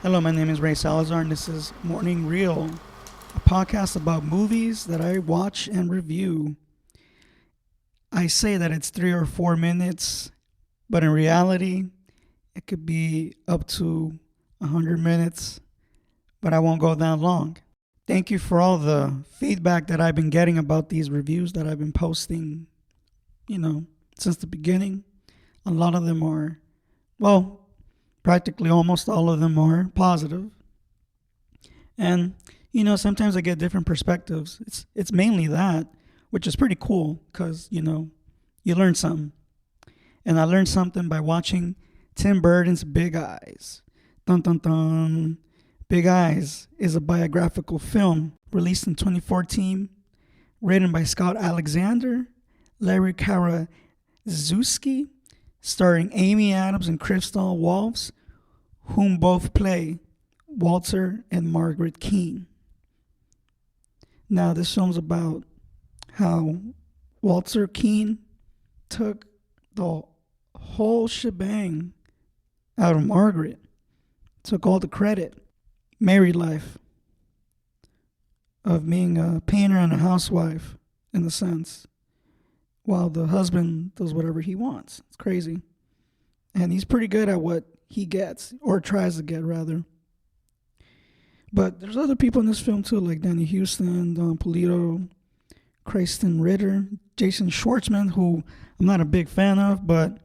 Hello, my name is Ray Salazar, and this is Morning Reel, a podcast about movies that I watch and review. I say that it's 3 or 4 minutes, but in reality, it could be up to 100 minutes, but I won't go that long. Thank you for all the feedback that I've been getting about these reviews that I've been posting, since the beginning. A lot of them are, well, practically almost all of them are positive. And sometimes I get different perspectives. It's mainly that, which is pretty cool because you learn something. And I learned something by watching Tim Burton's Big Eyes. Dun dun dun. Big Eyes is a biographical film released in 2014, written by Scott Alexander, Larry Karaszewski, starring Amy Adams and Crystal Waltz, whom both play Walter and Margaret Keane. Now, this film's about how Walter Keane took the whole shebang out of Margaret, took all the credit. Married life of being a painter and a housewife, in a sense, while the husband does whatever he wants. It's crazy. And he's pretty good at what he gets, or tries to get, rather. But there's other people in this film, too, like Danny Houston, Don Polito, Kristen Ritter, Jason Schwartzman, who I'm not a big fan of, but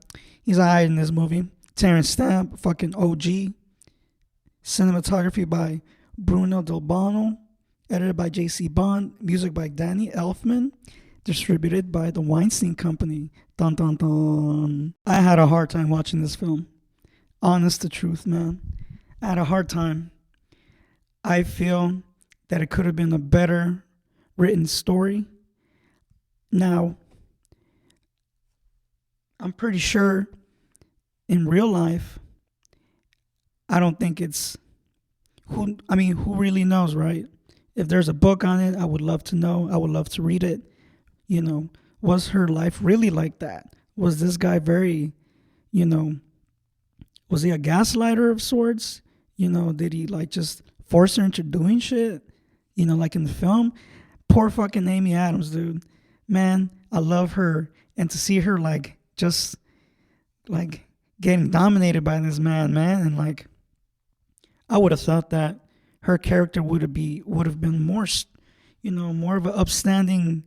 he's alright in this movie. Terrence Stamp, fucking OG. Cinematography by Bruno Del Bono. Edited by J.C. Bond. Music by Danny Elfman. Distributed by the Weinstein Company. Dun dun dun. I had a hard time watching this film. Honest to truth, man. I had a hard time. I feel that it could have been a better written story. Now, I'm pretty sure in real life, I don't think it's who really knows, right? If there's a book on it, I would love to know. I would love to read it. Was her life really like that? Was this guy very, was he a gaslighter of sorts? Did he just force her into doing shit? Like in the film? Poor fucking Amy Adams, dude. Man, I love her. And to see her just getting dominated by this man, and I would have thought that her character would have been more, more of an upstanding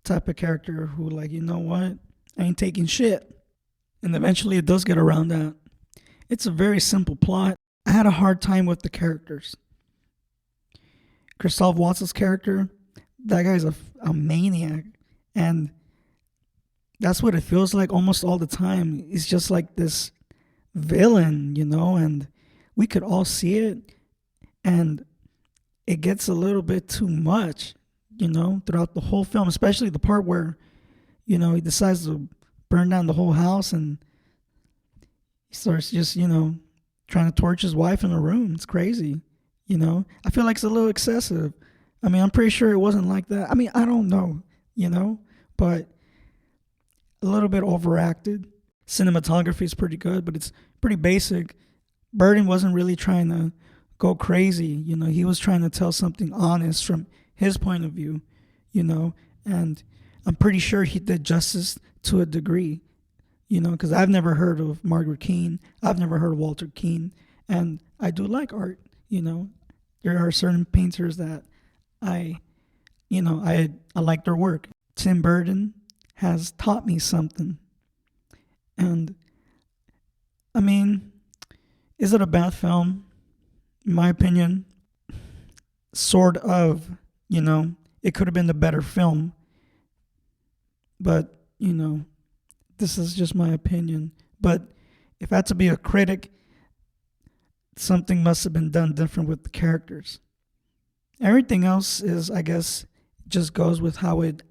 type of character who, you know what, I ain't taking shit. And eventually it does get around that. It's a very simple plot. I had a hard time with the characters. Christoph Waltz's character, that guy's a maniac. And that's what it feels like almost all the time. He's just like this villain, and we could all see it. And it gets a little bit too much, throughout the whole film, especially the part where, he decides to burn down the whole house and he starts just, trying to torch his wife in a room. It's crazy, I feel like it's a little excessive. I'm pretty sure it wasn't like that. I don't know, but a little bit overacted. Cinematography is pretty good, but it's pretty basic. Burton wasn't really trying to go crazy. He was trying to tell something honest from his point of view, and I'm pretty sure he did justice to a degree, because I've never heard of Margaret Keane. I've never heard of Walter Keane, and I do like art, There are certain painters that I like their work. Tim Burton has taught me something. And, is it a bad film? In my opinion, sort of, it could have been a better film. But, this is just my opinion. But if I had to be a critic, something must have been done different with the characters. Everything else is, I guess, just goes with how it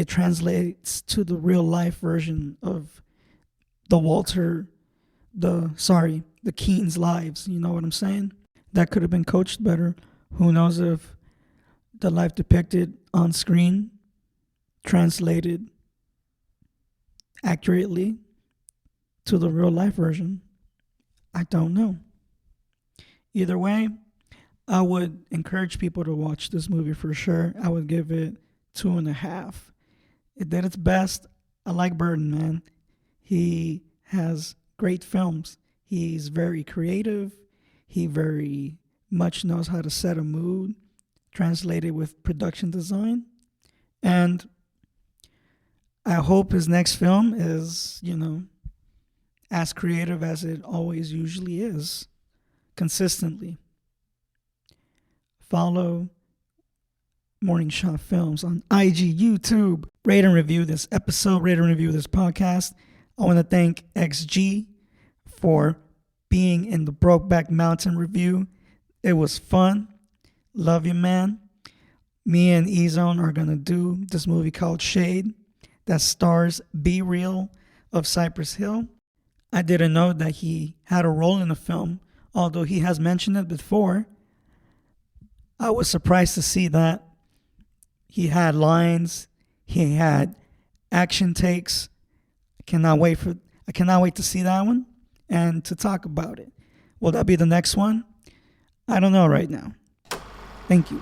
translates to the real life version of the Keene's lives. You know what I'm saying? That could have been coached better. Who knows if the life depicted on screen translated accurately to the real life version. I don't know. Either way, I would encourage people to watch this movie for sure. I would give it 2.5. It did its best. I like Burton, man. He has great films. He's very creative. He very much knows how to set a mood, translated with production design. And I hope his next film is, as creative as it always usually is, consistently. Follow Morning Shot Films on IG, YouTube. Rate and review this episode, rate and review this podcast. I want to thank XG for being in the Brokeback Mountain review. It was fun. Love you, man. Me and E-Zone are going to do this movie called Shade that stars Be Real of Cypress Hill. I didn't know that he had a role in the film, although he has mentioned it before. I was surprised to see that. He had lines, he had action takes. I cannot wait to see that one and to talk about it. Will that be the next one? I don't know right now. Thank you.